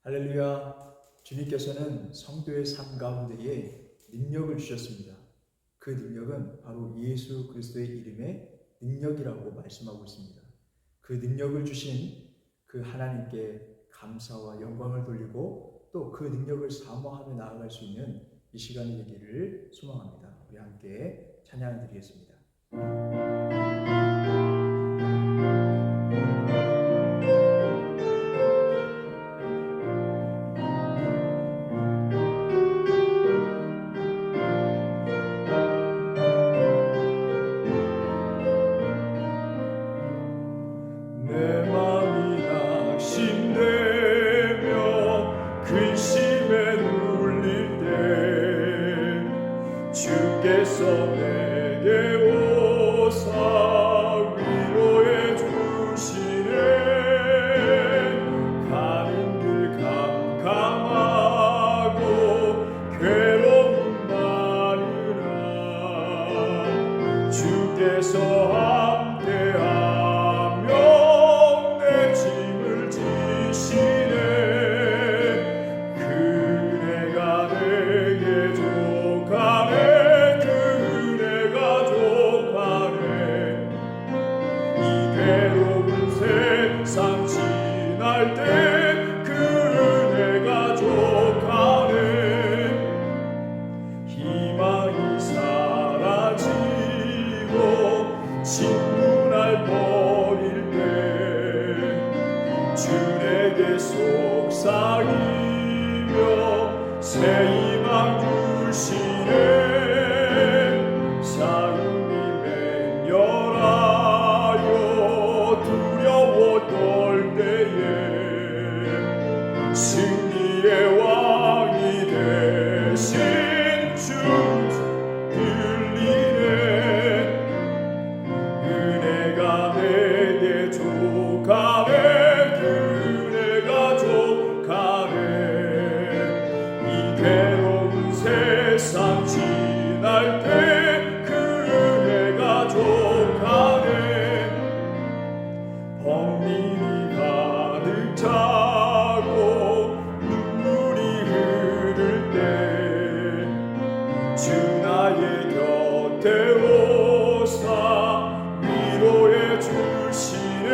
할렐루야. 주님께서는 성도의 삶 가운데에 능력을 주셨습니다. 그 능력은 바로 예수 그리스도의 이름의 능력이라고 말씀하고 있습니다. 그 능력을 주신 그 하나님께 감사와 영광을 돌리고 또 그 능력을 사모하며 나아갈 수 있는 이 시간이 되기를 소망합니다. 우리 함께 찬양 드리겠습니다. 주께서 내게 오사 위로해 주시네. 가는 길 캄캄하고 괴로운 마누라 주께서 함께하며 내 짐을 지시네. 그네가 내게 족하네. 세상 지날 때 그 은혜가 족하네. 희망이 사라지고 친구 날 버릴 때 주 내게 속삭이며 새 희망 주시네. 싸움이 맹렬하여 두려워 떨 때에 승리의 왕이 되신 주 들리네. 은혜가 내게 족하네. 은혜가 족하네. 이 괴로운 세상 지날 때 그 은혜가 족하네. 범민이 가득 차고 눈물이 흐를 때 주 나의 곁에 오사 위로해 주시네.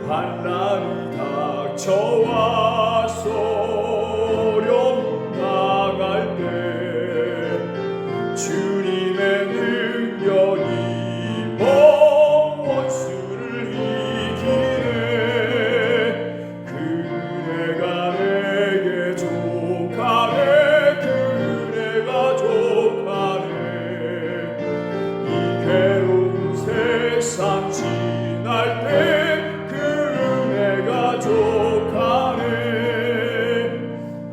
환난이 닥쳐와서 어려움 나갈 때 주님의 능력이 세상 지날 때 그 은혜가 족하네.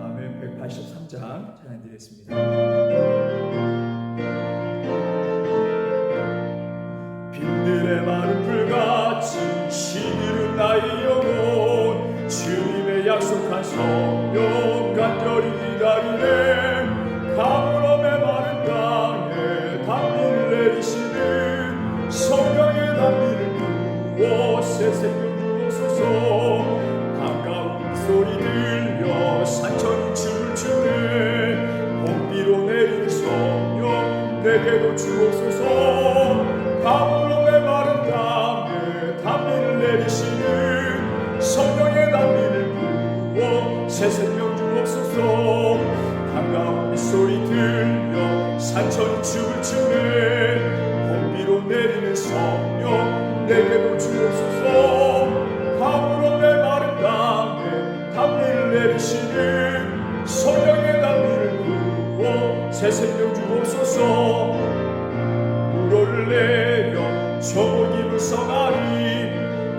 아멘. 183장 찬양 드리겠습니다. 빈들의 마른 풀같이 시들은 나의 영혼 주님의 약속한 성령 간절히 기다리네. 가물음의 마른 땅에 단비를 내리시는 성령의 단비를 부어 새 생명 주옵소서. 반가운 소리 들려 산천이 춤을 추네. 봄비로 내린 성령 내게도 주옵소서. 가물음의 마른 땅에 단비를 내리시는 성령의 단비를 부어 새 생명 주옵소서. 반가운 소리 들려 산천이 춤을 추네. 봄비로 내리는 성령 내게도 주옵소서. 가물음의 마른 땅에 단비를 내리시는 성령의 단비를 부어 새 생명 주옵소서. 우로를 내려 정옥임을 써가리.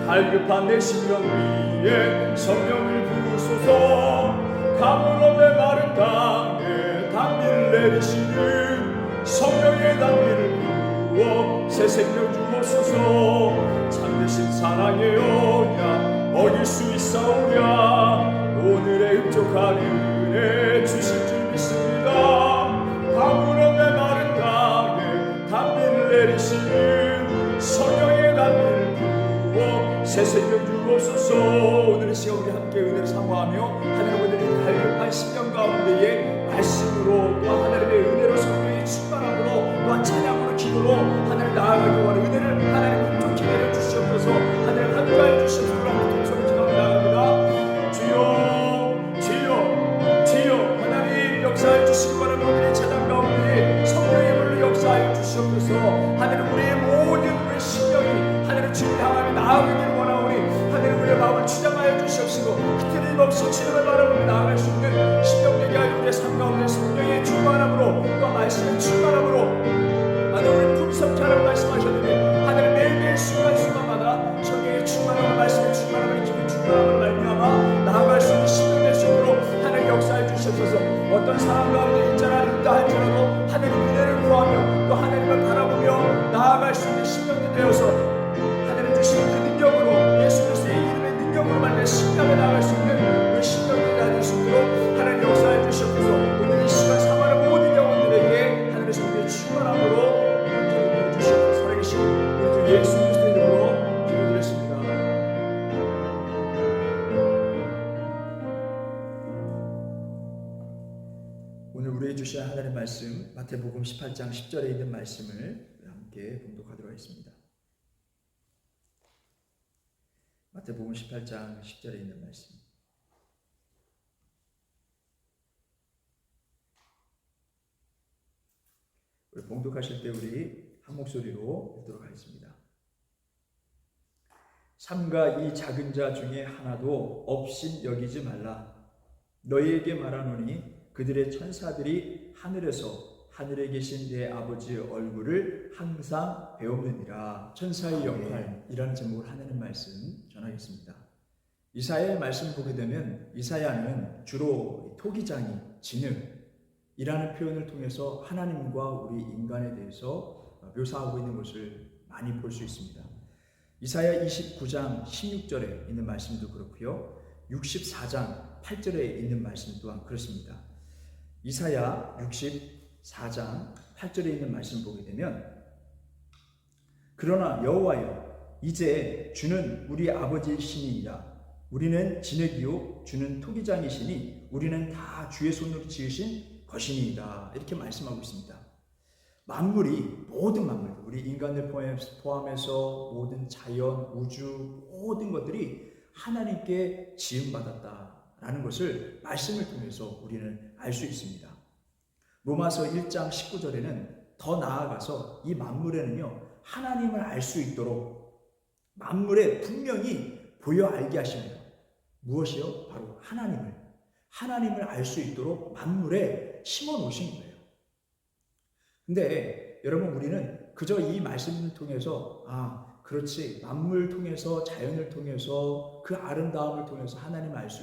갈급한 내 심령 위에 성령을 부으소서. 가물음의 마른 땅에 단비를 내리시는 성령의 단비를 부어 새 생명 주옵소서. 참되신 사랑의 언약 어길 수 있사오랴. 오늘의 흡족한 은혜 주실 줄 믿습니다. 가물음의 마른 땅에 단비를 내리시는 성령의 단비를 부어 새 생명 주옵소서. 주옵소서. 오늘 이 시간 우리 함께 은혜를 사모하며 하나님 오늘의 갈급한 심령 가운데에 말씀으로 또 하나님의 은혜로 성령의 충만함으로 또한 찬양으로 기도로 하나님 나아가기 원하는 은혜를 하나님 톡톡히 내려주시옵소서. 하나님 함께하여 주시옵소서. 통성을 기도하며 나아갑니다. 주여 주여 주여 하나님 역사해 주시기 바라는 오늘의 찬양 가운데 성령의 물로 역사하여 주시옵소서. 하나님 우리의 모든 우리 심령이 하나님 주님 향하며 나아가기를 원하오니 하나님 우리의 마음을 주장하여 주시옵시고 틀림없이 주님을 바라보며 나아갈 수 있는 심령되게 하여 우리의 삶 가운데 성령의 충만함으로 또 말씀의 충만함으로 하나님 우리 풍성케 하라고 말씀하셨는데 하나님 매일매일 순간순간마다 성령의 충만함을 말씀의 충만함을 기쁜 충만함을 말미암아 나아갈 수 있는 심령 될 수 있도록 하나님 역사해 주시옵소서. 어떤 상황 가운데 있다 할지라도 하나님 은혜를 구하며 또 하나님을 바라보며 나아갈 수 있는 심령이 되어서 하나님 주시는 그 능력으로 예수 그리스도의 이름의 능력으로 말미암아 신나게 나아갈 수 있는 우리 심령이 될 수 있도록 하나님 역사해 주시옵소서. 오늘 이 시간 사마의 모든 영혼들에게 하나님의 성령의 충만함으로 인도해 주시옵소서. 살아계신 우리 주 예수 그리스도의 이름으로 기도드렸습니다. 오늘 우리에게 주신 하나님의 말씀 마태복음 18장 10절에 있는 말씀을 함께 봉독하도록 하겠습니다. 마태복음 18장 10절에 있는 말씀. 우리 봉독하실 때 우리 한 목소리로 읽도록 하겠습니다. 삼가 이 작은 자 중에 하나도 없인 여기지 말라. 너희에게 말하노니 그들의 천사들이 하늘에 계신 내 아버지의 얼굴을 항상 배우느니라. 천사의 역할이라는 제목을 하나님 말씀 전하겠습니다. 이사야의 말씀을 보게 되면 이사야는 주로 토기장이 진흙이라는 표현을 통해서 하나님과 우리 인간에 대해서 묘사하고 있는 것을 많이 볼 수 있습니다. 이사야 29장 16절에 있는 말씀도 그렇고요. 64장 8절에 있는 말씀 또한 그렇습니다. 이사야 64장 8절에 있는 말씀 보게 되면 그러나 여호와여 이제 주는 우리 아버지이시니이다. 우리는 진흙이요 주는 토기장이시니 우리는 다 주의 손으로 지으신 것이니이다. 이렇게 말씀하고 있습니다. 만물이 모든 만물 우리 인간들 포함해서 모든 자연, 우주 모든 것들이 하나님께 지음받았다라는 것을 말씀을 통해서 우리는 알 수 있습니다. 로마서 1장 19절에는 더 나아가서 이 만물에는요 하나님을 알 수 있도록 만물에 분명히 보여 알게 하십니다. 무엇이요? 바로 하나님을 알 수 있도록 만물에 심어 놓으신 거예요. 근데 여러분 우리는 그저 이 말씀을 통해서 그렇지 만물 통해서 자연을 통해서 그 아름다움을 통해서 하나님을 알 수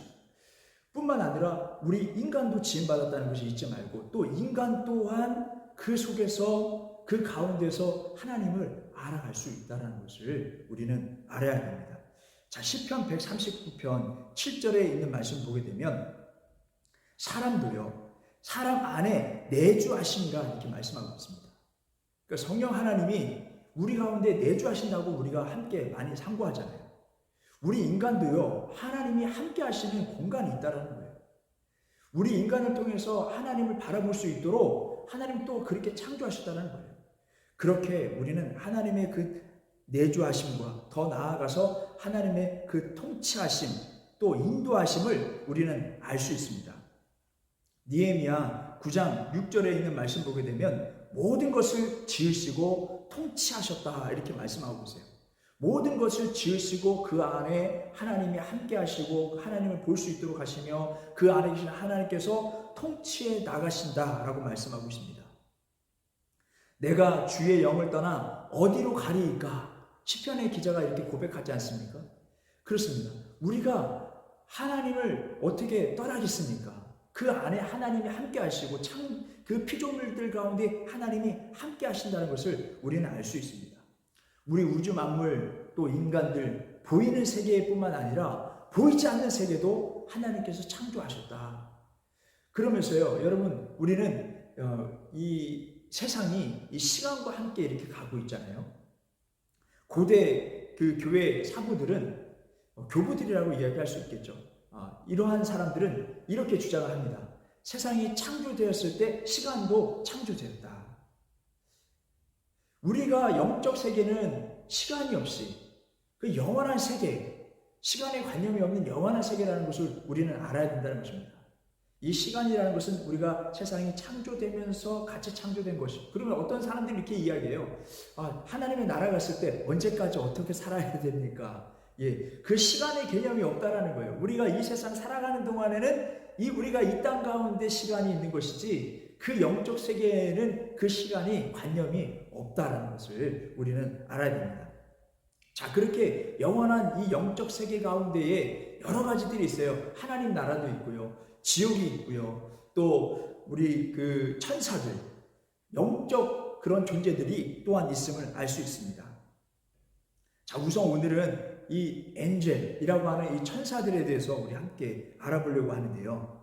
뿐만 아니라 우리 인간도 지음받았다는 것을 잊지 말고 또 인간 또한 그 속에서 그 가운데서 하나님을 알아갈 수 있다는 것을 우리는 알아야 됩니다. 자, 시편 139편 7절에 있는 말씀 보게 되면 사람도요 사람 안에 내주하심이라 이렇게 말씀하고 있습니다. 그러니까 성령 하나님이 우리 가운데 내주하신다고 우리가 함께 많이 상고하잖아요. 우리 인간도요 하나님이 함께 하시는 공간이 있다는 거예요. 우리 인간을 통해서 하나님을 바라볼 수 있도록 하나님 또 그렇게 창조하셨다는 거예요. 그렇게 우리는 하나님의 그 내주하심과 더 나아가서 하나님의 그 통치하심 또 인도하심을 우리는 알 수 있습니다. 느헤미야 9장 6절에 있는 말씀 보게 되면 모든 것을 지으시고 통치하셨다 이렇게 말씀하고 있어요. 모든 것을 지으시고 그 안에 하나님이 함께 하시고 하나님을 볼 수 있도록 하시며 그 안에 계신 하나님께서 통치해 나가신다라고 말씀하고 있습니다. 내가 주의 영을 떠나 어디로 가리이까? 시편의 기자가 이렇게 고백하지 않습니까? 그렇습니다. 우리가 하나님을 어떻게 떠나겠습니까? 그 안에 하나님이 함께 하시고 그 피조물들 가운데 하나님이 함께 하신다는 것을 우리는 알 수 있습니다. 우리 우주 만물 또 인간들 보이는 세계뿐만 아니라 보이지 않는 세계도 하나님께서 창조하셨다. 그러면서요 여러분 우리는 이 세상이 이 시간과 함께 이렇게 가고 있잖아요. 고대 그 교회 사부들은 교부들이라고 이야기할 수 있겠죠. 이러한 사람들은 이렇게 주장을 합니다. 세상이 창조되었을 때 시간도 창조되었다. 우리가 영적 세계는 시간이 없이 그 영원한 세계, 시간에 관념이 없는 영원한 세계라는 것을 우리는 알아야 된다는 것입니다. 이 시간이라는 것은 우리가 세상이 창조되면서 같이 창조된 것이. 그러면 어떤 사람들이 이렇게 이야기해요. 하나님의 나라 갔을 때 언제까지 어떻게 살아야 됩니까? 그 시간의 개념이 없다라는 거예요. 우리가 이 세상 살아가는 동안에는 우리가 이 땅 가운데 시간이 있는 것이지 그 영적 세계에는 그 시간이 관념이 없다라는 것을 우리는 알아야 됩니다. 자, 그렇게 영원한 이 영적 세계 가운데에 여러 가지들이 있어요. 하나님 나라도 있고요, 지옥이 있고요, 또 우리 그 천사들, 영적 그런 존재들이 또한 있음을 알 수 있습니다. 자, 우선 오늘은 이 엔젤이라고 하는 이 천사들에 대해서 우리 함께 알아보려고 하는데요.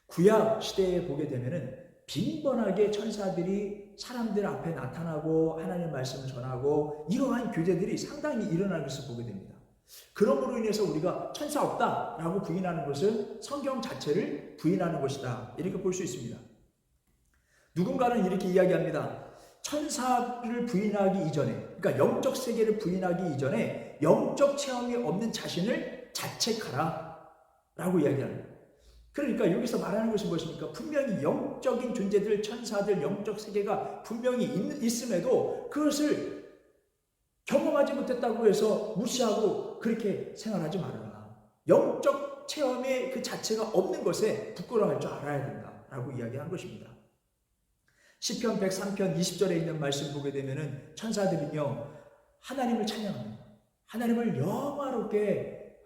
구약 시대에 보게 되면은 빈번하게 천사들이 사람들 앞에 나타나고 하나님의 말씀을 전하고 이러한 교제들이 상당히 일어나는 것을 보게 됩니다. 그러므로 인해서 우리가 천사 없다라고 부인하는 것은 성경 자체를 부인하는 것이다, 이렇게 볼 수 있습니다. 누군가는 이렇게 이야기합니다. 천사를 부인하기 이전에, 그러니까 영적 세계를 부인하기 이전에 영적 체험이 없는 자신을 자책하라 라고 이야기합니다. 그러니까 여기서 말하는 것이 무엇입니까? 분명히 영적인 존재들, 천사들, 영적 세계가 분명히 있음에도 그것을 경험하지 못했다고 해서 무시하고 그렇게 생활하지 말아라. 영적 체험의 그 자체가 없는 것에 부끄러워할 줄 알아야 된다라고 이야기한 것입니다. 시편 103편 20절에 있는 말씀 보게 되면은 천사들은요, 하나님을 찬양합니다. 하나님을 영화롭게,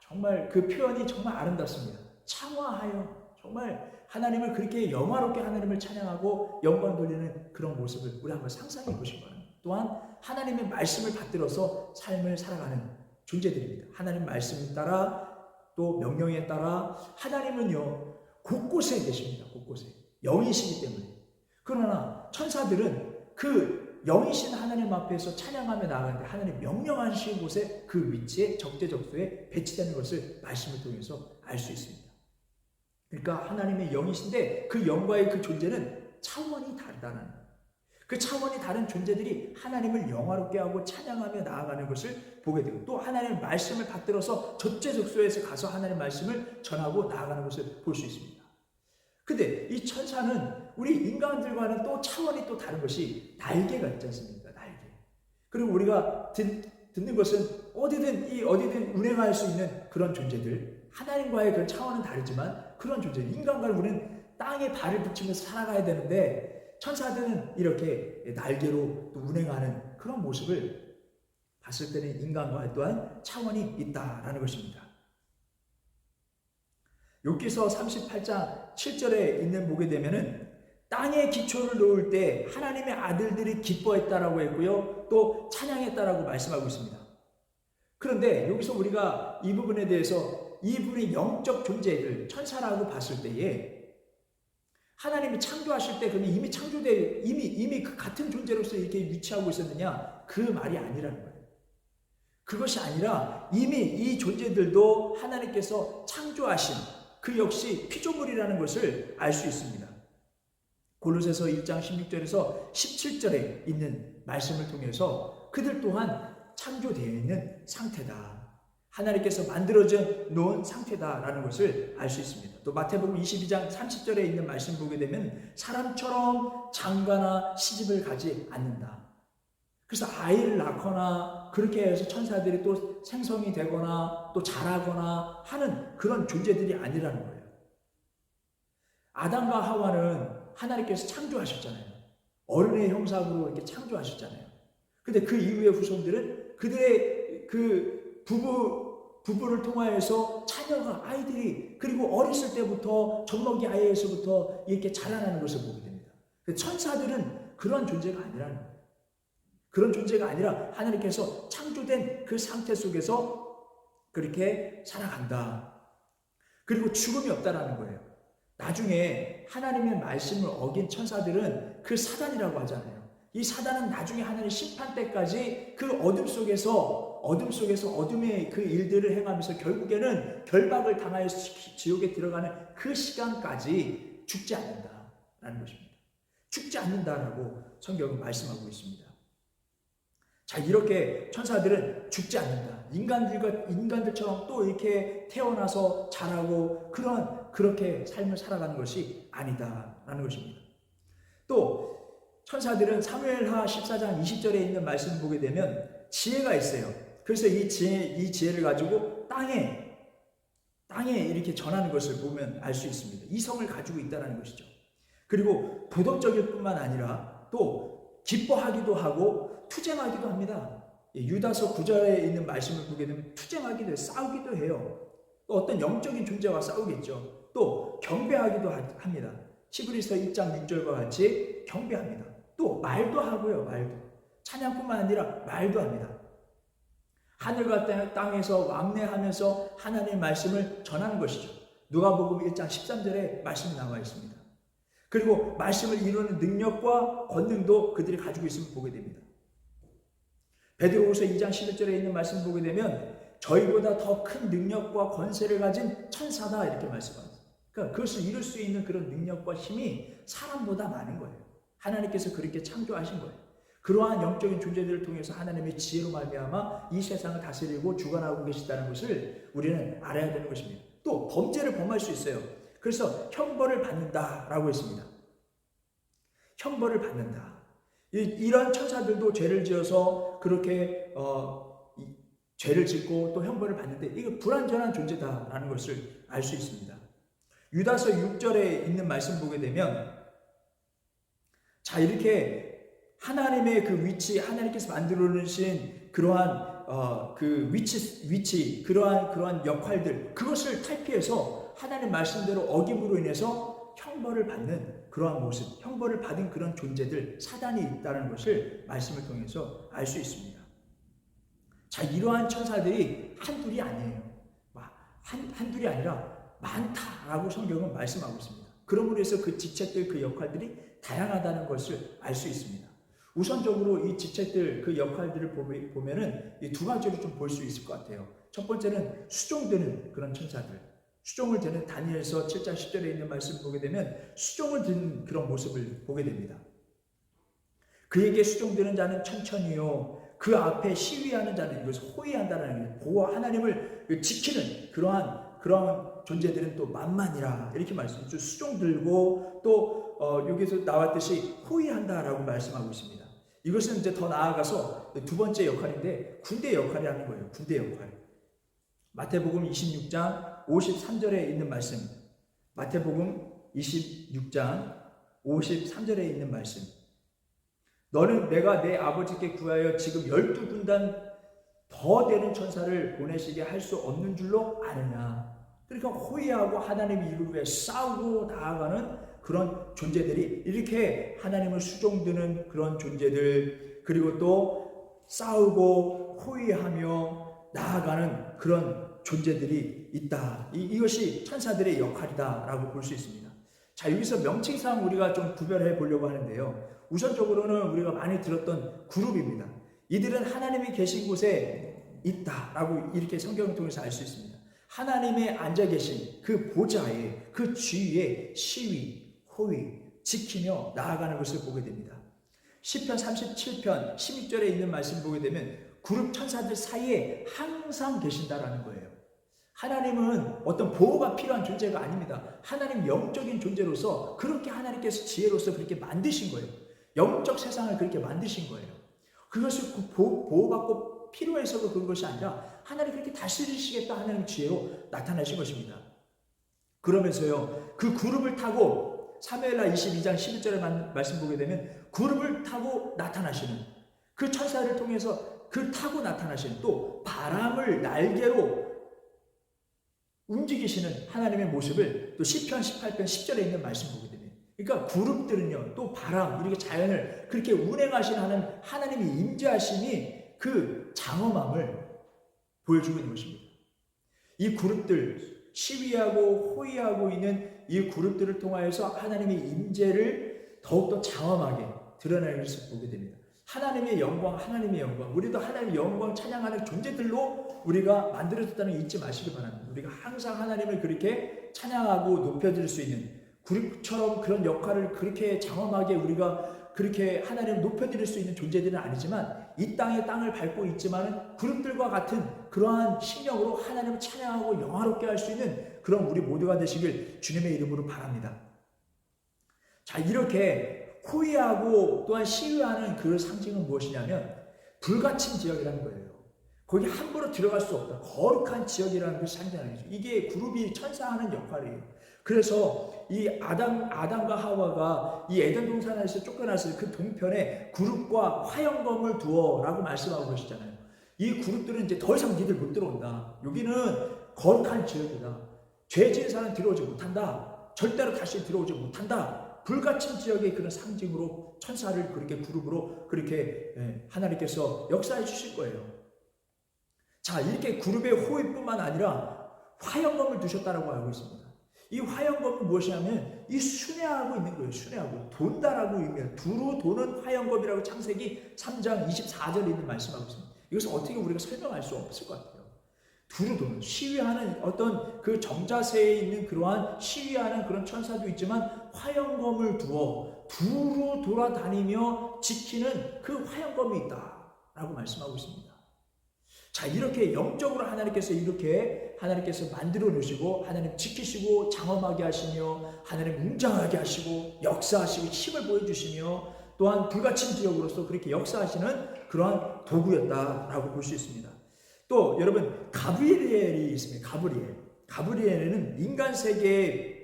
정말 그 표현이 정말 아름답습니다. 창화하여, 정말 하나님을 그렇게 영화롭게 하나님을 찬양하고 영광 돌리는 그런 모습을 우리 한번 상상해 보시기 바랍니다. 또한 하나님의 말씀을 받들어서 삶을 살아가는 존재들입니다. 하나님 말씀에 따라 또 명령에 따라 하나님은요 곳곳에 계십니다. 곳곳에 영이시기 때문에. 그러나 천사들은 그 영이신 하나님 앞에서 찬양하며 나아가는데 하나님 명령하신 곳에 그 위치에 적재적소에 배치되는 것을 말씀을 통해서 알 수 있습니다. 그러니까 하나님의 영이신데 그 영과의 그 존재는 차원이 다르다는 거예요. 그 차원이 다른 존재들이 하나님을 영화롭게 하고 찬양하며 나아가는 것을 보게 되고, 또 하나님의 말씀을 받들어서 적재적소에서 가서 하나님의 말씀을 전하고 나아가는 것을 볼 수 있습니다. 근데 이 천사는 우리 인간들과는 또 차원이 또 다른 것이 날개가 있지 않습니까? 날개. 그리고 우리가 듣는 것은 어디든 운행할 수 있는 그런 존재들, 하나님과의 그 차원은 다르지만 그런 존재, 인간과는 우리는 땅에 발을 붙이면서 살아가야 되는데 천사들은 이렇게 날개로 또 운행하는 그런 모습을 봤을 때는 인간과 또한 차원이 있다라는 것입니다. 욥기서 38장 7절에 있는 보게 되면은 땅에 기초를 놓을 때 하나님의 아들들이 기뻐했다라고 했고요, 또 찬양했다라고 말씀하고 있습니다. 그런데 여기서 우리가 이 부분에 대해서 이분의 영적 존재들, 천사라고 봤을 때에 하나님이 창조하실 때 그러면 이미 그 같은 존재로서 이렇게 위치하고 있었느냐? 그 말이 아니라는 거예요. 그것이 아니라 이미 이 존재들도 하나님께서 창조하신 그 역시 피조물이라는 것을 알 수 있습니다. 골로새서 1장 16절에서 17절에 있는 말씀을 통해서 그들 또한 창조되어 있는 상태다, 하나님께서 만들어져 놓은 상태다라는 것을 알 수 있습니다. 또 마태복음 22장 30절에 있는 말씀 보게 되면 사람처럼 장가나 시집을 가지 않는다. 그래서 아이를 낳거나 그렇게 해서 천사들이 또 생성이 되거나 또 자라거나 하는 그런 존재들이 아니라는 거예요. 아담과 하와는 하나님께서 창조하셨잖아요. 어른의 형상으로 이렇게 창조하셨잖아요. 근데 그 이후의 후손들은 그들의 그 부부를 통하여서 자녀가, 아이들이, 그리고 어렸을 때부터 젖먹이 아이에서부터 이렇게 자라나는 것을 보게 됩니다. 천사들은 그런 존재가 아니라는 거예요. 그런 존재가 아니라 하나님께서 창조된 그 상태 속에서 그렇게 살아간다. 그리고 죽음이 없다라는 거예요. 나중에 하나님의 말씀을 어긴 천사들은 그 사단이라고 하잖아요. 이 사단은 나중에 하나님 심판 때까지 그 어둠 속에서 어둠 속에서 어둠의 그 일들을 행하면서 결국에는 결박을 당하여서 지옥에 들어가는 그 시간까지 죽지 않는다라는 것입니다. 죽지 않는다라고 성경은 말씀하고 있습니다. 자, 이렇게 천사들은 죽지 않는다. 인간들처럼 또 이렇게 태어나서 자라고 그렇게 삶을 살아가는 것이 아니다라는 것입니다. 또 천사들은 사무엘하 14장 20절에 있는 말씀을 보게 되면 지혜가 있어요. 그래서 이 지혜를 가지고 땅에 이렇게 전하는 것을 보면 알 수 있습니다. 이성을 가지고 있다는 것이죠. 그리고 도덕적일 뿐만 아니라 또 기뻐하기도 하고 투쟁하기도 합니다. 유다서 9절에 있는 말씀을 보게 되면 투쟁하기도 해요. 싸우기도 해요. 또 어떤 영적인 존재와 싸우겠죠. 또 경배하기도 합니다. 히브리서 1장 6절과 같이 경배합니다. 또 말도 하고요. 말도. 찬양뿐만 아니라 말도 합니다. 하늘과 땅에서 왕래하면서 하나님의 말씀을 전하는 것이죠. 누가복음 1장 13절에 말씀이 나와 있습니다. 그리고 말씀을 이루는 능력과 권능도 그들이 가지고 있음을 보게 됩니다. 베드로후서 2장 11절에 있는 말씀을 보게 되면 저희보다 더 큰 능력과 권세를 가진 천사다 이렇게 말씀합니다. 그러니까 그것을 이룰 수 있는 그런 능력과 힘이 사람보다 많은 거예요. 하나님께서 그렇게 창조하신 거예요. 그러한 영적인 존재들을 통해서 하나님의 지혜로 말미암아 이 세상을 다스리고 주관하고 계시다는 것을 우리는 알아야 되는 것입니다. 또 범죄를 범할 수 있어요. 그래서 형벌을 받는다라고 했습니다. 형벌을 받는다. 이런 천사들도 죄를 지어서 그렇게 죄를 짓고 또 형벌을 받는데 이거 불완전한 존재다라는 것을 알 수 있습니다. 유다서 6절에 있는 말씀 보게 되면 자, 이렇게 하나님의 그 위치, 하나님께서 만들어 놓으신 그러한 그 위치 그러한 역할들, 그것을 탈피해서 하나님 말씀대로 어김으로 인해서 형벌을 받는 그러한 모습, 형벌을 받은 그런 존재들, 사단이 있다는 것을 말씀을 통해서 알 수 있습니다. 자, 이러한 천사들이 한둘이 아니에요. 한둘이 아니라 많다라고 성경은 말씀하고 있습니다. 그러므로 해서 그 직책들, 그 역할들이 다양하다는 것을 알 수 있습니다. 우선적으로 이 직책들, 그 역할들을 보면은 이 두 가지로 좀 볼 수 있을 것 같아요. 첫 번째는 수종드는 그런 천사들, 수종을 드는 다니엘서 7장 10절에 있는 말씀을 보게 되면 수종을 드는 그런 모습을 보게 됩니다. 그에게 수종드는 자는 천천히요, 그 앞에 시위하는 자는 이것을 호위한다는 보호, 하나님을 지키는 그러한 존재들은 또 만만이라 이렇게 말씀하죠. 수종 들고 또 여기서 나왔듯이 호위한다라고 말씀하고 있습니다. 이것은 이제 더 나아가서 두 번째 역할인데 군대 역할이라는 거예요. 군대 역할. 마태복음 26장 53절에 있는 말씀. 마태복음 26장 53절에 있는 말씀. 너는 내가 내 아버지께 구하여 지금 12군단 더 되는 천사를 보내시게 할 수 없는 줄로 아느냐. 그러니까 호위하고 하나님의 이루기 위해 싸우고 나아가는 그런 존재들이 이렇게 하나님을 수종드는 그런 존재들, 그리고 또 싸우고 호위하며 나아가는 그런 존재들이 있다. 이것이 천사들의 역할이다라고 볼 수 있습니다. 자, 여기서 명칭상 우리가 좀 구별해 보려고 하는데요. 우선적으로는 우리가 많이 들었던 그룹입니다. 이들은 하나님이 계신 곳에 있다라고 이렇게 성경을 통해서 알 수 있습니다. 하나님의 앉아 계신 그 보좌에, 그 주위에 시위, 호위, 지키며 나아가는 것을 보게 됩니다. 시편 37편 16절에 있는 말씀 보게 되면 그룹 천사들 사이에 항상 계신다라는 거예요. 하나님은 어떤 보호가 필요한 존재가 아닙니다. 하나님 영적인 존재로서 그렇게 하나님께서 지혜로서 그렇게 만드신 거예요. 영적 세상을 그렇게 만드신 거예요. 그것을 보호받고 필요해서 그런 것이 아니라 하나님 그렇게 다스리시겠다 하나님 지혜로 나타나신 것입니다. 그러면서요, 그 그룹을 타고 사무엘하 22장 11절에 말씀 보게 되면 그룹을 타고 나타나시는 그 천사를 통해서 그 타고 나타나시는 또 바람을 날개로 움직이시는 하나님의 모습을 또 시편 18편 10절에 있는 말씀 보게 됩니다. 그러니까 그룹들은요, 또 바람, 이렇게 자연을 그렇게 운행하시는 하나님의 임재하심이 그 장엄함을 보여주고 있는 것입니다. 이 그룹들, 시위하고 호위하고 있는 이 그룹들을 통하여서 하나님의 임재를 더욱더 장엄하게 드러나는 것을 보게 됩니다. 하나님의 영광, 하나님의 영광. 우리도 하나님의 영광 찬양하는 존재들로 우리가 만들어졌다는 거 잊지 마시기 바랍니다. 우리가 항상 하나님을 그렇게 찬양하고 높여드릴 수 있는 그룹처럼 그런 역할을 그렇게 장엄하게 우리가 그렇게 하나님을 높여드릴 수 있는 존재들은 아니지만 이 땅에 땅을 밟고 있지만 그룹들과 같은 그러한 심령으로 하나님을 찬양하고 영화롭게 할 수 있는 그런 우리 모두가 되시길 주님의 이름으로 바랍니다. 자, 이렇게 호위하고 또한 시위하는 그 상징은 무엇이냐면 불가침 지역이라는 거예요. 거기 함부로 들어갈 수 없다. 거룩한 지역이라는 것을 상징하는 거죠. 이게 그룹이 천사하는 역할이에요. 그래서 이 아담과 하와가 이 에덴 동산에서 쫓겨났을 그 동편에 그룹과 화영검을 두어라고 말씀하고 계시잖아요. 이 그룹들은 이제 더 이상 니들 못 들어온다. 여기는 거룩한 지역이다. 죄 지은 사람 들어오지 못한다. 절대로 다시 들어오지 못한다. 불가침 지역의 그런 상징으로 천사를 그렇게 그룹으로 그렇게 하나님께서 역사해 주실 거예요. 자, 이렇게 그룹의 호위뿐만 아니라 화영검을 두셨다라고 알고 있습니다. 이 화영검은 무엇이냐면 이 순회하고 있는 거예요. 순회하고 돈다라고 의미해요. 두루 도는 화영검이라고 창세기 3장 24절에 있는 말씀하고 있습니다. 이것을 어떻게 우리가 설명할 수 없을 것 같아요. 두루 도는 시위하는 어떤 그 정자세에 있는 그러한 시위하는 그런 천사도 있지만 화영검을 두어 두루 돌아다니며 지키는 그 화영검이 있다라고 말씀하고 있습니다. 자, 이렇게 영적으로 하나님께서 이렇게 하나님께서 만들어 놓으시고 하나님 지키시고 장엄하게 하시며 하나님 웅장하게 하시고 역사하시고 힘을 보여주시며 또한 불가침 지역으로서 그렇게 역사하시는 그러한 도구였다라고 볼 수 있습니다. 또 여러분 가브리엘이 있습니다. 가브리엘은 인간 세계에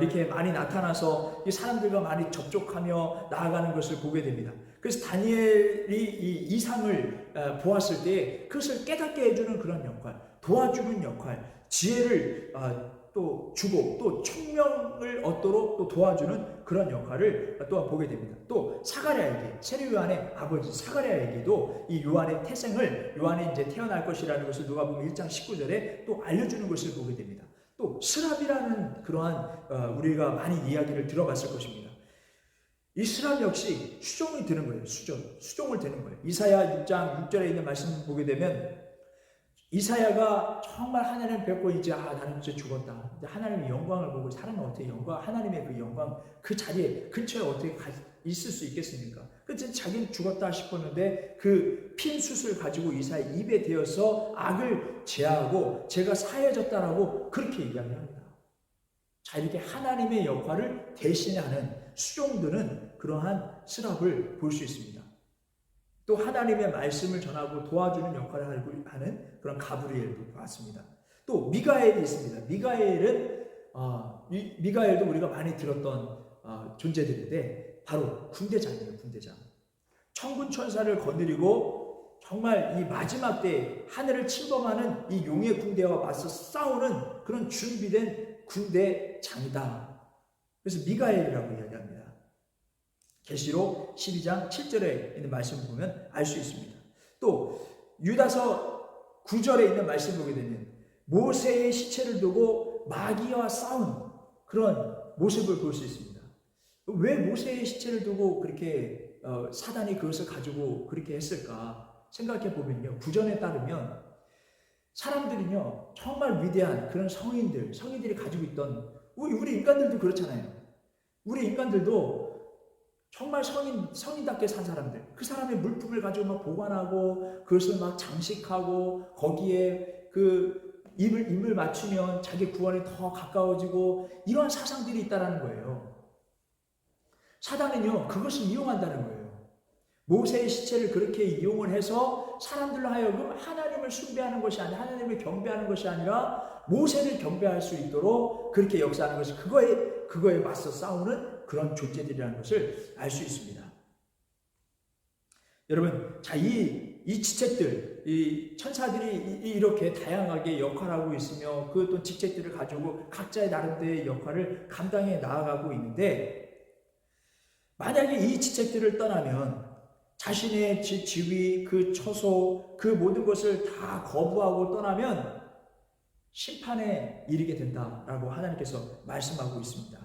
이렇게 많이 나타나서 이 사람들과 많이 접촉하며 나아가는 것을 보게 됩니다. 그래서 다니엘이 이 이상을 보았을 때 그것을 깨닫게 해주는 그런 역할, 도와주는 역할, 지혜를 또 주고 또 총명을 얻도록 또 도와주는 그런 역할을 또한 보게 됩니다. 또 사가랴에게, 세례 요한의 아버지 사가랴에게도 이 요한의 태생을 요한이 이제 태어날 것이라는 것을 누가복음 1장 19절에 또 알려주는 것을 보게 됩니다. 또 스랍이라는 그러한 우리가 많이 이야기를 들어봤을 것입니다. 이 스랍 역시 수종이 드는 거예요. 수종을 드는 거예요. 이사야 6장 6절에 있는 말씀을 보게 되면 이사야가 정말 하나님을 뵙고 이제 나는 이제 죽었다. 이제 하나님의 영광을 보고 사람은 어떻게 하나님의 그 영광 그 자리에 근처에 어떻게 있을 수 있겠습니까? 그래서 자기는 죽었다 싶었는데 그 핀 숯을 가지고 이사야 입에 대어서 악을 제하고 제가 사해졌다라고 그렇게 얘기합니다. 자, 이렇게 하나님의 역할을 대신하는 수종드는 그러한 스랍을 볼 수 있습니다. 또 하나님의 말씀을 전하고 도와주는 역할을 하는 그런 가브리엘도 봤습니다. 또 미가엘이 있습니다. 미가엘도 우리가 많이 들었던 존재들인데 바로 군대장이에요. 군대장. 천군 천사를 거느리고 정말 이 마지막 때 하늘을 침범하는 이 용의 군대와 맞서 싸우는 그런 준비된 군대장이다. 그래서 미가엘이라고 이야기합니다. 계시록 12장 7절에 있는 말씀을 보면 알 수 있습니다. 또 유다서 9절에 있는 말씀을 보게 되면 모세의 시체를 두고 마귀와 싸운 그런 모습을 볼 수 있습니다. 왜 모세의 시체를 두고 그렇게 사단이 그것을 가지고 그렇게 했을까 생각해 보면요. 구전에 따르면 사람들은요 정말 위대한 그런 성인들이 가지고 있던 우리 인간들도 그렇잖아요. 우리 인간들도 정말 성인답게 산 사람들, 그 사람의 물품을 가지고 막 보관하고 그것을 막 장식하고 거기에 그 입을 맞추면 자기 구원에 더 가까워지고 이러한 사상들이 있다는 거예요. 사단은요 그것을 이용한다는 거예요. 모세의 시체를 그렇게 이용을 해서 사람들로 하여금 하나님을 숭배하는 것이 아니라 하나님을 경배하는 것이 아니라 모세를 경배할 수 있도록 그렇게 역사하는 것이 그거에 맞서 싸우는 그런 존재들이라는 것을 알 수 있습니다. 여러분, 자, 이 지책들, 이 천사들이 이렇게 다양하게 역할하고 있으며 그 또 직책들을 가지고 각자의 나름대로의 역할을 감당해 나아가고 있는데 만약에 이 지책들을 떠나면 자신의 지위, 그 처소, 그 모든 것을 다 거부하고 떠나면 심판에 이르게 된다라고 하나님께서 말씀하고 있습니다.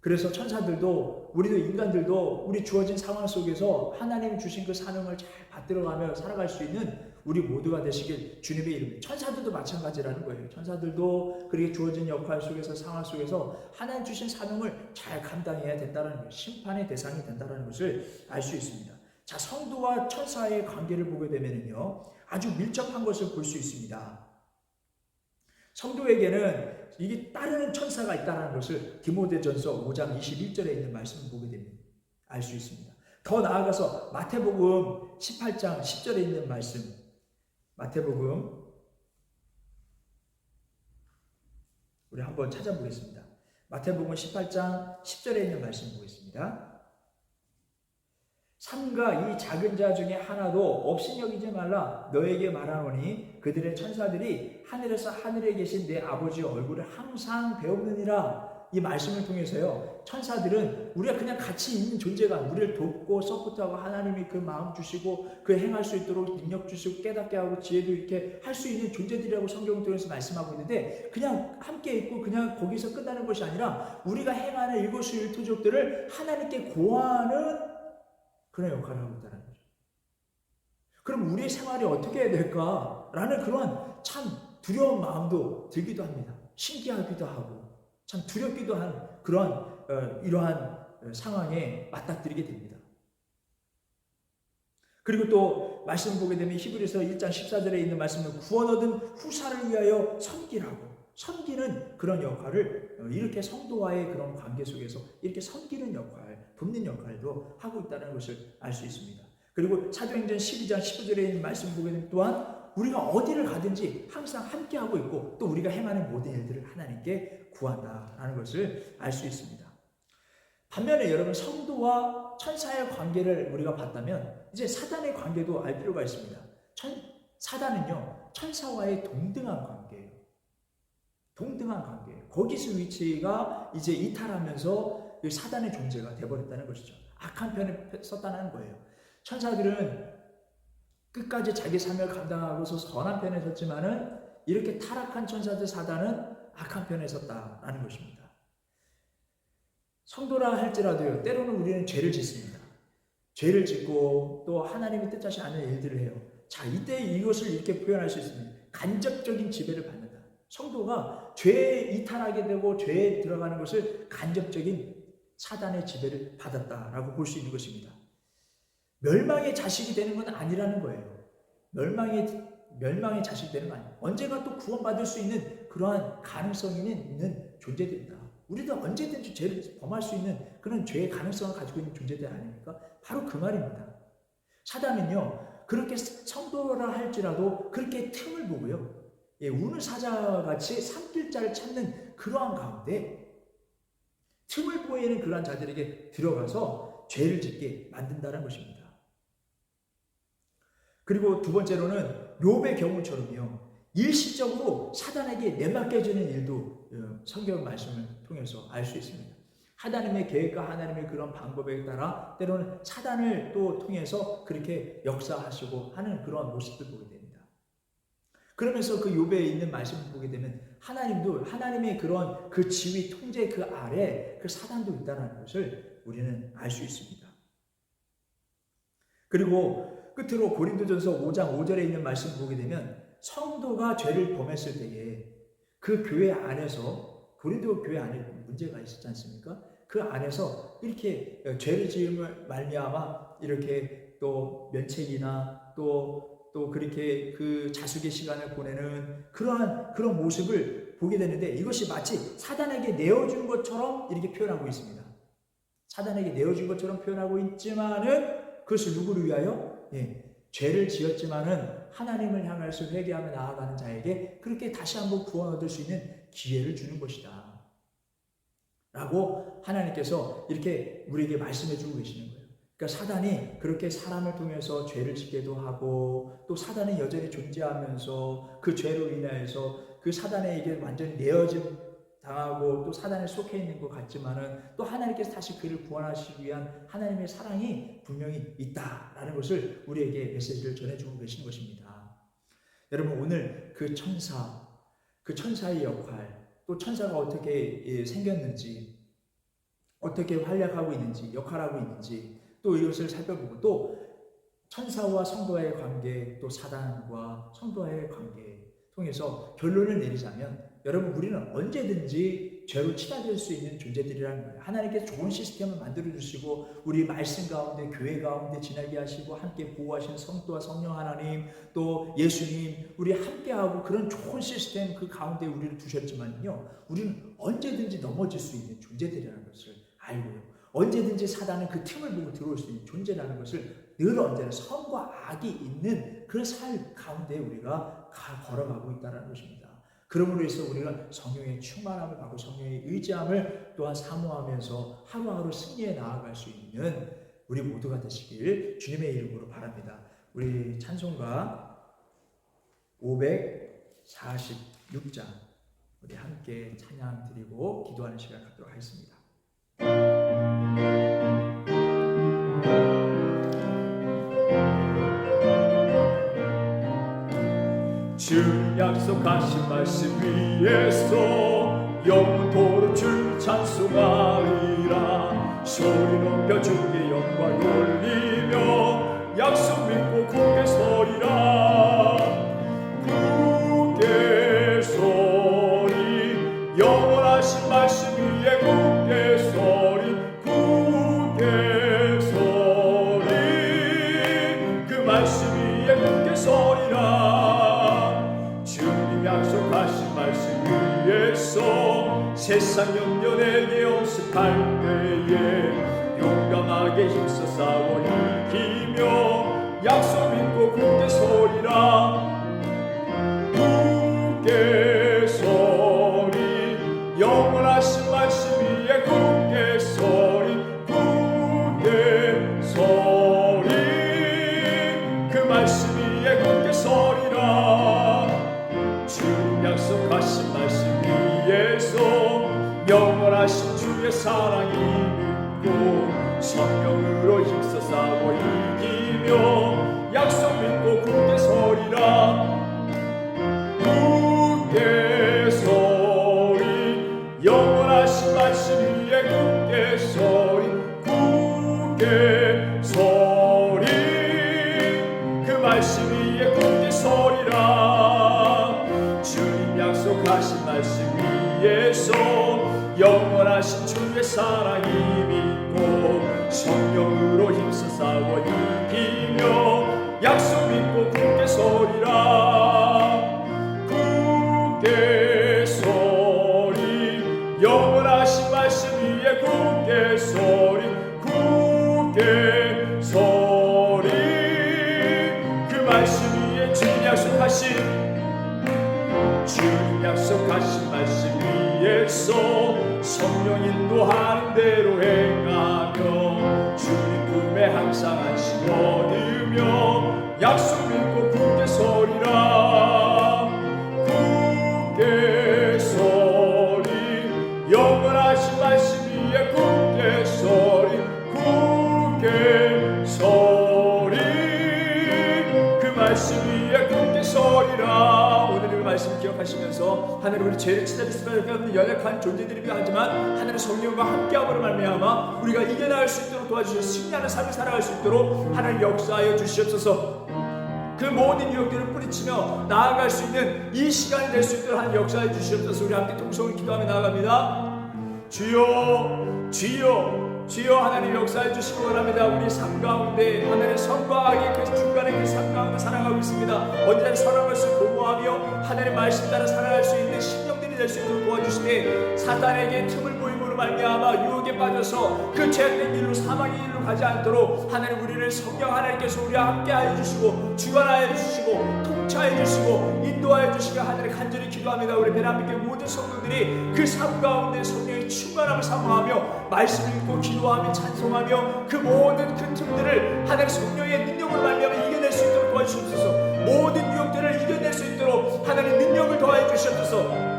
그래서 천사들도 우리도 인간들도 우리 주어진 상황 속에서 하나님이 주신 그 사명을 잘 받들어가며 살아갈 수 있는 우리 모두가 되시길 주님의 이름으로. 천사들도 마찬가지라는 거예요. 천사들도 그렇게 주어진 역할 속에서 상황 속에서 하나님 주신 사명을 잘 감당해야 된다는 거예요. 심판의 대상이 된다는 것을 알 수 있습니다. 자, 성도와 천사의 관계를 보게 되면요, 아주 밀접한 것을 볼 수 있습니다. 성도에게는 이게 따르는 천사가 있다는 것을 디모데전서 5장 21절에 있는 말씀을 보게 됩니다. 알 수 있습니다. 더 나아가서 마태복음 18장 10절에 있는 말씀, 마태복음 우리 한번 찾아보겠습니다. 마태복음 18장 10절에 있는 말씀 보겠습니다. 삼가 이 작은 자 중에 하나도 없이 여기지 말라. 너에게 말하노니 그들의 천사들이 하늘에서 하늘에 계신 내 아버지의 얼굴을 항상 배우느니라. 이 말씀을 통해서요, 천사들은 우리가 그냥 같이 있는 존재가, 우리를 돕고 서포트하고 하나님이 그 마음 주시고 그 행할 수 있도록 능력 주시고 깨닫게 하고 지혜도 이렇게 할 수 있는 존재들이라고 성경을 통해서 말씀하고 있는데, 그냥 함께 있고 그냥 거기서 끝나는 것이 아니라 우리가 행하는 일거수일투족들을 하나님께 고하는 그런 역할을 하고 있다는 거죠. 그럼 우리의 생활이 어떻게 해야 될까라는 그런 참 두려운 마음도 들기도 합니다. 신기하기도 하고 참 두렵기도 한 그런 이러한 상황에 맞닥뜨리게 됩니다. 그리고 또 말씀을 보게 되면 히브리서 1장 14절에 있는 말씀은 구원 얻은 후사를 위하여 섬기라고. 섬기는 그런 역할을 이렇게 성도와의 그런 관계 속에서 이렇게 섬기는 역할, 돕는 역할도 하고 있다는 것을 알 수 있습니다. 그리고 사도행전 12장 19절에 있는 말씀 보게 되면 또한 우리가 어디를 가든지 항상 함께하고 있고 또 우리가 행하는 모든 일들을 하나님께 구한다라는 것을 알 수 있습니다. 반면에 여러분, 성도와 천사의 관계를 우리가 봤다면 이제 사단의 관계도 알 필요가 있습니다. 사단은요, 천사와의 동등한 관계예요. 동등한 관계예요. 거기서 위치가 이제 이탈하면서 사단의 존재가 되어버렸다는 것이죠. 악한 편에 섰다는 거예요. 천사들은 끝까지 자기 사명을 감당하고서 선한 편에 섰지만은 이렇게 타락한 천사들 사단은 악한 편에 섰다라는 것입니다. 성도라 할지라도요, 때로는 우리는 죄를 짓습니다. 죄를 짓고 또 하나님이 뜻하지 않은 일들을 해요. 자, 이때 이것을 이렇게 표현할 수 있습니다. 간접적인 지배를 받는다. 성도가 죄에 이탈하게 되고 죄에 들어가는 것을 간접적인 사단의 지배를 받았다라고 볼 수 있는 것입니다. 멸망의 자식이 되는 건 아니라는 거예요. 멸망의 자식이 되는 건 아니에요. 언젠가 또 구원받을 수 있는 그러한 가능성이 있는 존재들이다. 우리도 언제든지 죄를 범할 수 있는 그런 죄의 가능성을 가지고 있는 존재들 아닙니까? 바로 그 말입니다. 사단은요, 그렇게 성도라 할지라도 그렇게 틈을 보고요, 우는 사자같이 산길자를 찾는 그러한 가운데 틈을 보이는 그러한 자들에게 들어가서 죄를 짓게 만든다는 것입니다. 그리고 두 번째로는 욥의 경우처럼요, 일시적으로 사단에게 내맡겨지는 일도 성경 말씀을 통해서 알 수 있습니다. 하나님의 계획과 하나님의 그런 방법에 따라 때로는 사단을 또 통해서 그렇게 역사하시고 하는 그런 모습을 보게 됩니다. 그러면서 그 욥에 있는 말씀을 보게 되면 하나님도 하나님의 그런 그 지위 통제 그 아래 그 사단도 있다는 것을 우리는 알 수 있습니다. 그리고 끝으로 고린도전서 5장 5절에 있는 말씀을 보게 되면 성도가 죄를 범했을 때에 그 교회 안에서, 고린도 교회 안에 문제가 있었지 않습니까? 그 안에서 이렇게 죄를 지음을 말미암아 이렇게 또 면책이나 또 그렇게 그 자숙의 시간을 보내는 그런 모습을 보게 되는데, 이것이 마치 사단에게 내어준 것처럼 이렇게 표현하고 있습니다. 사단에게 내어준 것처럼 표현하고 있지만은 그것을 누구를 위하여? 죄를 지었지만은 하나님을 향해서 회개하며 나아가는 자에게 그렇게 다시 한번 구원 얻을 수 있는 기회를 주는 것이다 라고 하나님께서 이렇게 우리에게 말씀해 주고 계시는 거예요. 그러니까 사단이 그렇게 사람을 통해서 죄를 짓게도 하고 또 사단이 여전히 존재하면서 그 죄로 인하여서 그 사단에게 완전히 내어짐 당하고 또 사단에 속해 있는 것 같지만은 또 하나님께서 다시 그를 구원하시기 위한 하나님의 사랑이 분명히 있다라는 것을 우리에게 메시지를 전해주고 계신 것입니다. 여러분, 오늘 그 천사의 역할, 또 천사가 어떻게 생겼는지, 어떻게 활약하고 있는지, 역할하고 있는지 또 이것을 살펴보고 또 천사와 성도와의 관계, 또 사단과 성도와의 관계 통해서 결론을 내리자면 여러분, 우리는 언제든지 죄로 치닫을 수 있는 존재들이라는 거예요. 하나님께서 좋은 시스템을 만들어 주시고 우리 말씀 가운데, 교회 가운데 지나게 하시고 함께 보호하시는 성도와 성령 하나님, 또 예수님, 우리 함께하고 그런 좋은 시스템 그 가운데 우리를 두셨지만요, 우리는 언제든지 넘어질 수 있는 존재들이라는 것을 알고요, 언제든지 사단은 그 틈을 보고 들어올 수 있는 존재라는 것을 늘 언제나 선과 악이 있는 그 삶 가운데 우리가 걸어가고 있다는 것입니다. 그러므로 해서 우리가 성령의 충만함을 받고 성령의 의지함을 또한 사모하면서 하루하루 승리에 나아갈 수 있는 우리 모두가 되시길 주님의 이름으로 바랍니다. 우리 찬송가 546장 우리 함께 찬양 드리고 기도하는 시간 갖도록 하겠습니다. 주 약속하신 말씀 위에서 영원토록 주 찬송하리라. 소리 높여 주께 영광 돌리며 약속 믿고 굳게 서리라. 굳게 서리, 영원하신 말씀 위에 굳게 서리. 굳게 서리, 그 말씀 위에 굳게 서리라. 약속하신 말씀 위에서 세상 염려 내게 엄습할 때에 용감하게 힘써 싸워 이기며 약속 믿고 굳게 서리라. 굳게 서리, 영원하신 말씀 위에 굳게 서리. 굳게 서리, 그 말씀 위에 굳게 서리라. 약속하신 말씀 위에서 영원하신 주의 사랑이 믿고 성령으로 힘써 싸워 이기며 약속 믿고 굳게 서리라. 굳게 서리, 영원하신 말씀 위에 굳게 서리. 굳게 서리, 그 말씀 위에 굳게 서리라. 주님 약속하신 말씀 위에서 영원하신 주의 사랑이 믿고 성령으로 힘써 싸워 이기며 약속 믿고 굳게 서리라. 굳게 서리, 영원하신 말씀 위에 굳게 서리. 굳게 서리, 그 말씀 위에 주님 약속하신 주님 약속하신 말씀 위에서 성령 인도하는 대로 행하며 주님 품에 항상 안식 얻으며 약속 믿고 굳게 서리라. 굳게 서리, 영원하신 말씀 위에 굳게 서리. 굳게 서리, 그 말씀 위에 굳게 서리라. 오늘의 말씀 기억하시면서 하나님, 우리 죄를 치닫을 수밖에 없는 연약한 존재들이기도 하지만 하나님의 성령과 함께함으로 말미암아 우리가 이겨나갈 수 있도록 도와주셔서 승리하는 삶을 살아갈 수 있도록 하나님 역사하여 주시옵소서. 그 모든 유혹들을 뿌리치며 나아갈 수 있는 이 시간이 될 수 있도록 하나님 역사해 주시옵소서. 우리 함께 통성을 기도하며 나아갑니다. 주여, 주여, 주여, 하나님 역사해 주시기 원합니다. 우리 삶 가운데 하나님의 선과 악의 그 중간에 그 삶 가운데 살아가고 있습니다. 언제나 선한 것을 보호하며 하나님의 말씀 따라 살아갈 수 있는 심령들이 될 수 있도록 도와주시되 사탄에게 틈을 보임으로 말미암아 유혹에 빠져서 그 죄악된 길로 사망의 길로 가지 않도록 하나님, 우리를 성령 하나님께서 우리와 함께하여 주시고 주관하여 주시고 통치하여 주시고 인도하여 주시고 하나님 간절히 기도합니다. 우리 베란비교회 모든 성도들이 그 삶 가운데 성령의 충만함을 사모하며 말씀을 읽고 기도하며 찬송하며 그 모든 그 틈들을 하나님 성령의 능력으로 말미암아 이겨낼 수 있도록 도와주시옵소서. 모든 유혹들을 이겨낼 수 있도록 하나님 능력을 더하여 주시옵소서.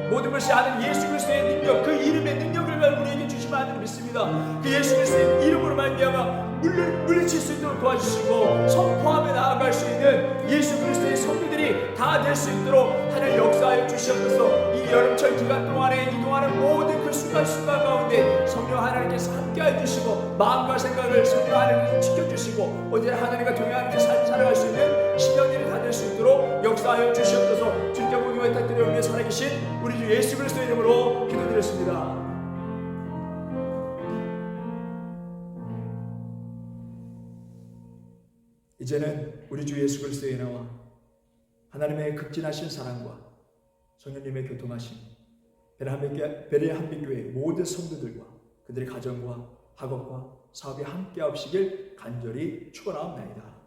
모든 것이 아는 예수 그리스도의 능력, 그 이름의 능력을 우리에게 주시면 하나님 믿습니다. 그 예수 그리스도의 이름으로 말미암아 물리칠 수 있도록 도와주시고 선포하며 나아갈 수 있는 예수 그리스도의 성도들이 다 될 수 있도록 하나님 역사하여 주시옵소서. 이 여름철 기간 동안에 이동하는 모든 그 순간순간 가운데 성령 하나님께서 함께해 주시고 마음과 생각을 성령 하나님께서 지켜주시고 어디에 하나님과 동행하는 삶을 살아갈 수 있는 신령들이 다 될 수 있도록 역사하여 주시옵소서. 주께 모든 부탁드리오며 살아계신 우리 주 예수 그리스도의 이름으로 기도드렸습니다. 이제는 우리 주 예수 그리스도의 은혜와 하나님의 극진하신 사랑과 성령님의 교통하심, 베레아 한빛교회 모든 성도들과 그들의 가정과 학업과 사업에 함께하시길 간절히 축원하옵나이다.